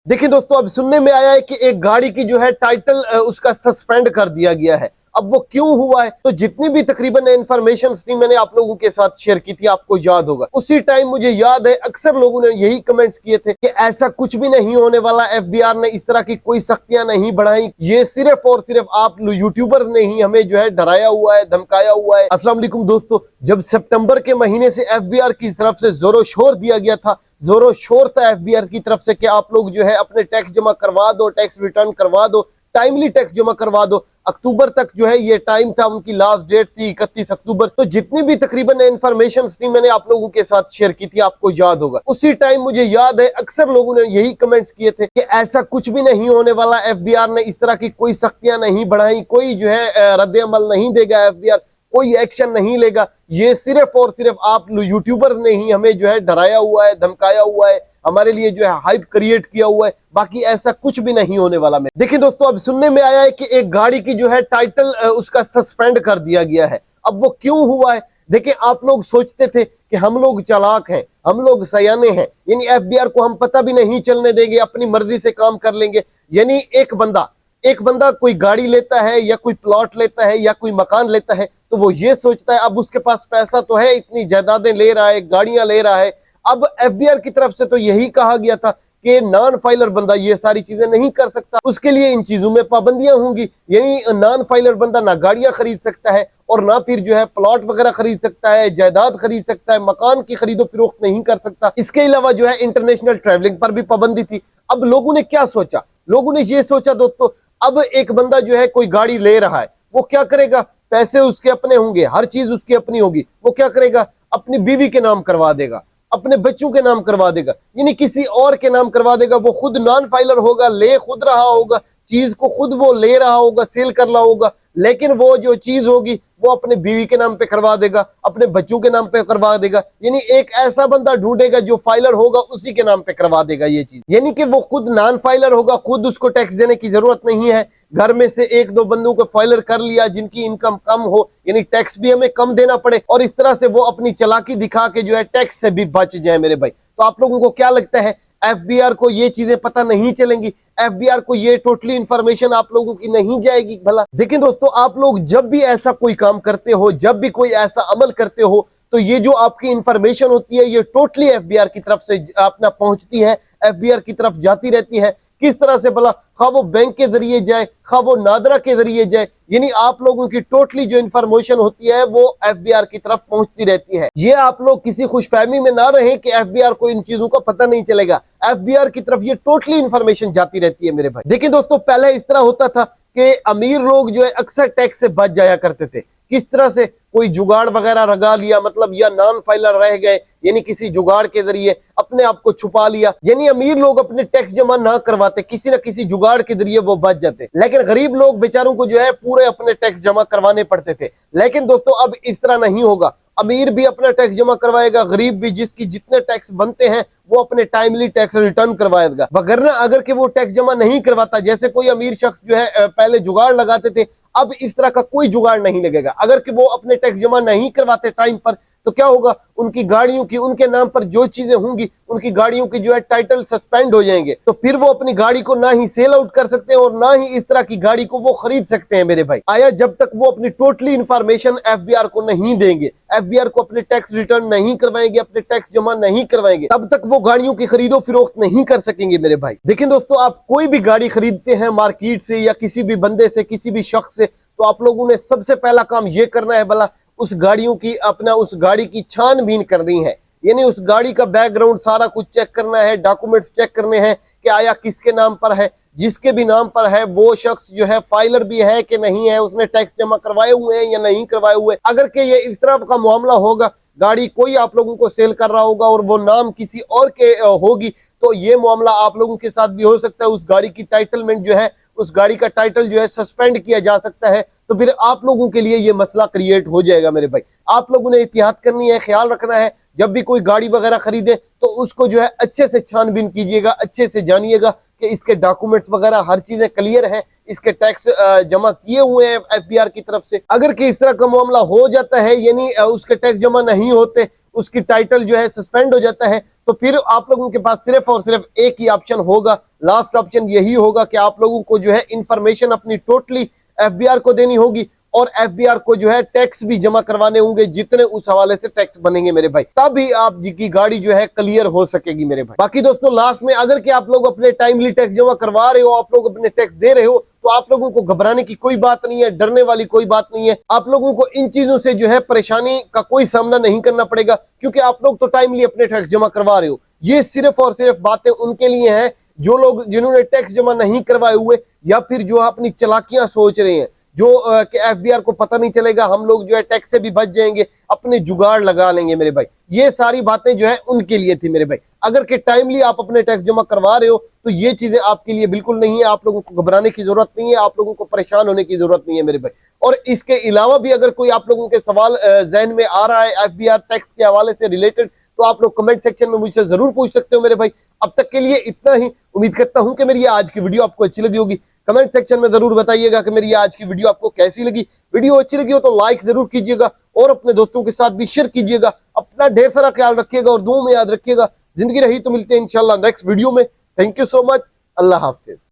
देखिए दोस्तों, अब सुनने में आया है कि एक गाड़ी की जो है टाइटल उसका सस्पेंड कर दिया गया है। अब वो क्यों हुआ है, तो जितनी भी तकरीबन इंफॉर्मेशन थी मैंने आप लोगों के साथ शेयर की थी, आपको याद होगा। उसी टाइम मुझे याद है अक्सर लोगों ने यही कमेंट्स किए थे कि ऐसा कुछ भी नहीं होने वाला, एफबीआर ने इस तरह की कोई सख्तियां नहीं बढ़ाई, ये सिर्फ और सिर्फ आप यूट्यूबर ने ही हमें जो है डराया हुआ है, धमकाया हुआ है। अस्सलाम वालेकुम दोस्तों, जब सितंबर के महीने से एफबीआर की तरफ से जोरों शोर दिया गया था, जोरों शोर था एफबीआर की तरफ से कि आप लोग जो है अपने टैक्स जमा करवा दो, टैक्स रिटर्न करवा दो, टाइमली टैक्स जमा करवा दो। अक्टूबर तक जो है ये टाइम था, उनकी लास्ट डेट थी 31 अक्टूबर। तो जितनी भी तकरीबन इंफॉर्मेशन थी मैंने आप लोगों के साथ शेयर की थी, आपको याद होगा। उसी टाइम मुझे याद है अक्सर लोगों ने यही कमेंट्स किए थे कि ऐसा कुछ भी नहीं होने वाला, एफबीआर ने इस तरह की कोई सख्तियां नहीं बढ़ाई, कोई जो है रद्द अमल नहीं देगा एफबीआर, कोई एक्शन नहीं लेगा, ये सिर्फ और सिर्फ आप यूट्यूबर ने ही हमें जो है डराया हुआ है, धमकाया हुआ है, हमारे लिए जो है हाइप क्रिएट किया हुआ है, बाकी ऐसा कुछ भी नहीं होने वाला। में देखिए दोस्तों, अब सुनने में आया है कि एक गाड़ी की जो है टाइटल उसका सस्पेंड कर दिया गया है। अब वो क्यों हुआ है, देखिए आप लोग सोचते थे कि हम लोग चालाक हैं, हम लोग सयाने हैं, यानी एफबीआर को हम पता भी नहीं चलने देंगे, अपनी मर्जी से काम कर लेंगे। यानी एक बंदा कोई गाड़ी लेता है या कोई प्लॉट लेता है या कोई मकान लेता है, तो वो ये सोचता है अब उसके पास पैसा तो है, इतनी जायदादें ले रहा है, गाड़ियां ले रहा है। अब एफबीआर की तरफ से तो यही कहा गया था कि नॉन फाइलर बंदा ये सारी चीजें नहीं कर सकता, उसके लिए इन चीजों में पाबंदियां होंगी। यानी नॉन फाइलर बंदा ना गाड़ियां खरीद सकता है और ना फिर जो है प्लॉट वगैरह खरीद सकता है, जायदाद खरीद सकता है, मकान की खरीदो फरोख्त नहीं कर सकता। इसके अलावा जो है इंटरनेशनल ट्रैवलिंग पर भी पाबंदी थी। अब लोगों ने क्या सोचा, लोगों ने ये सोचा दोस्तों, अब एक बंदा जो है कोई गाड़ी ले रहा है, वो क्या करेगा, पैसे उसके अपने होंगे, हर चीज उसकी अपनी होगी, वो क्या करेगा, अपनी बीवी के नाम करवा देगा, अपने बच्चों के नाम करवा देगा, यानी किसी और के नाम करवा देगा। वो खुद नॉन फाइलर होगा, ले खुद रहा होगा, चीज को खुद वो ले रहा होगा, सेल कर रहा होगा, लेकिन वो जो चीज होगी वो अपने बीवी के नाम पे करवा देगा, अपने बच्चों के नाम पे करवा देगा। यानी एक ऐसा बंदा ढूंढेगा जो फाइलर होगा, उसी के नाम पे करवा देगा ये चीज। यानी कि वो खुद नॉन फाइलर होगा, खुद उसको टैक्स देने की जरूरत नहीं है। घर में से एक दो बंदों को फाइलर कर लिया जिनकी इनकम कम हो, यानी टैक्स भी हमें कम देना पड़े, और इस तरह से वो अपनी चालाकी दिखा के जो है टैक्स से भी बच जाए मेरे भाई। तो आप लोगों को क्या लगता है, एफबीआर को ये चीजें पता नहीं चलेंगी, एफबीआर को ये टोटली इंफॉर्मेशन आप लोगों की नहीं जाएगी भला? देखिए दोस्तों, आप लोग जब भी ऐसा कोई काम करते हो, जब भी कोई ऐसा अमल करते हो, तो ये जो आपकी इंफॉर्मेशन होती है ये टोटली एफबीआर की तरफ से अपना पहुंचती है, एफबीआर की तरफ जाती रहती है। किस तरह से भला, खा वो बैंक के जरिए जाए, खा वो नादरा के जरिए जाए, यानी आप लोगों की टोटली जो इंफॉर्मेशन होती है वो एफबीआर की तरफ पहुंचती रहती है। ये आप लोग किसी खुशफहमी में ना रहें कि एफबीआर को इन चीजों का पता नहीं चलेगा, एफबीआर की तरफ ये टोटली इंफॉर्मेशन जाती रहती है मेरे भाई। देखिए दोस्तों, पहले इस तरह होता था कि अमीर लोग जो है अक्सर टैक्स से बच जाया करते थे। किस तरह से, कोई जुगाड़ वगैरह लगा लिया, मतलब या नॉन फाइलर रह गए, यानी किसी जुगाड़ के जरिए अपने आप को छुपा लिया, यानी अमीर लोग अपने टैक्स जमा ना करवाते, किसी न किसी जुगाड़ के जरिए वो बच जाते। लेकिन गरीब लोग बेचारों को जो है पूरे अपने टैक्स जमा करवाने पड़ते थे। लेकिन दोस्तों अब इस तरह नहीं होगा, अमीर भी अपना टैक्स जमा करवाएगा, गरीब भी, जिसकी जितने टैक्स बनते हैं वो अपने टाइमली टैक्स रिटर्न करवाएगा। वगरना अगर कि वो टैक्स जमा नहीं करवाता, जैसे कोई अमीर शख्स जो है पहले जुगाड़ लगाते थे, अब इस तरह का कोई जुगाड़ नहीं लगेगा। अगर कि वो अपने टैक्स जमा नहीं करवाते टाइम पर, तो क्या होगा, उनकी गाड़ियों की, उनके नाम पर जो चीजें होंगी, उनकी गाड़ियों की जो है टाइटल सस्पेंड हो जाएंगे। तो फिर वो अपनी गाड़ी को ना ही सेल आउट कर सकते हैं और ना ही इस तरह की गाड़ी को वो खरीद सकते हैं मेरे भाई। आया जब तक वो अपनी टोटली इंफॉर्मेशन एफबीआर को नहीं देंगे, एफबीआर को अपने टैक्स रिटर्न नहीं करवाएंगे, अपने टैक्स जमा नहीं करवाएंगे, तब तक वो गाड़ियों की खरीदो फरोख्त नहीं कर सकेंगे मेरे भाई। देखिए दोस्तों, आप कोई भी गाड़ी खरीदते हैं मार्केट से या किसी भी बंदे से, किसी भी शख्स से, तो आप लोगों ने सबसे पहला काम ये करना है भला, उस गाड़ियों की, अपना उस गाड़ी की छानबीन करनी है। यानी उस गाड़ी का बैकग्राउंड सारा कुछ चेक करना है, डॉक्यूमेंट्स चेक करने हैं कि आया किसके नाम पर है, जिसके भी नाम पर है वो शख्स जो है फाइलर भी है कि नहीं है, उसने टैक्स जमा करवाए हुए हैं या नहीं करवाए हुए। अगर कि ये इस तरह का मामला होगा, गाड़ी कोई आप लोगों को सेल कर रहा होगा और वो नाम किसी और के होगी, तो ये मामला आप लोगों के साथ भी हो सकता है। उस गाड़ी की टाइटलमेंट जो है, उस गाड़ी का टाइटल जो है सस्पेंड किया जा सकता है, तो फिर आप लोगों के लिए ये मसला क्रिएट हो जाएगा मेरे भाई। आप लोगों ने एहतियात करनी है, ख्याल रखना है, जब भी कोई गाड़ी वगैरह खरीदे तो उसको जो है अच्छे से छानबीन कीजिएगा, अच्छे से जानिएगा कि इसके डॉक्यूमेंट्स वगैरह हर चीजें क्लियर हैं, इसके टैक्स जमा किए हुए हैं एफबीआर की तरफ से। अगर कि इस तरह का मामला हो जाता है, यानी उसके टैक्स जमा नहीं होते, उसकी टाइटल जो है सस्पेंड हो जाता है, तो फिर आप लोगों के पास सिर्फ और सिर्फ एक ही ऑप्शन होगा, लास्ट ऑप्शन यही होगा कि आप लोगों को जो है इंफॉर्मेशन अपनी टोटली एफबीआर को देनी होगी और एफबीआर को जो है टैक्स भी जमा करवाने होंगे, जितने उस हवाले से टैक्स बनेंगे मेरे भाई, तभी आपकी गाड़ी जो है क्लियर हो सकेगी मेरे भाई। बाकी दोस्तों लास्ट में अगर कि आप लोग अपने टाइमली टैक्स जमा करवा रहे हो, आप लोग अपने टैक्स दे रहे हो, तो आप लोगों को घबराने की कोई बात नहीं है, डरने वाली कोई बात नहीं है। आप लोगों को इन चीजों से जो है परेशानी का कोई सामना नहीं करना पड़ेगा, क्योंकि आप लोग तो टाइमली अपने टैक्स जमा करवा रहे हो। ये सिर्फ और सिर्फ बातें उनके लिए हैं जो लोग जिन्होंने टैक्स जमा नहीं करवाए हुए, या फिर जो अपनी चालाकियां सोच रहे हैं, जो कि एफबीआर को पता नहीं चलेगा, हम लोग जो है टैक्स से भी बच जाएंगे, अपने जुगाड़ लगा लेंगे मेरे भाई। ये सारी बातें जो है उनके लिए थी मेरे भाई। अगर कि टाइमली आप अपने टैक्स जमा करवा रहे हो तो ये चीजें आपके लिए बिल्कुल नहीं है, आप लोगों को घबराने की जरूरत नहीं है, आप लोगों को परेशान होने की जरूरत नहीं है मेरे भाई। और इसके अलावा भी अगर कोई आप लोगों के सवाल जहन में आ रहा है एफबीआर टैक्स के हवाले से रिलेटेड, तो आप लोग कमेंट सेक्शन में मुझसे जरूर पूछ सकते हो मेरे भाई। अब तक के लिए इतना ही। उम्मीद करता हूं कि मेरी आज की वीडियो आपको अच्छी लगी होगी। कमेंट सेक्शन में जरूर बताइएगा कि मेरी आज की वीडियो आपको कैसी लगी। वीडियो अच्छी लगी हो तो लाइक जरूर कीजिएगा और अपने दोस्तों के साथ भी शेयर कीजिएगा। अपना ढेर सारा ख्याल रखिएगा और दुआ में याद रखिएगा। जिंदगी रही तो मिलते हैं इंशाल्लाह नेक्स्ट वीडियो में। Thank you so much. Allah Hafiz.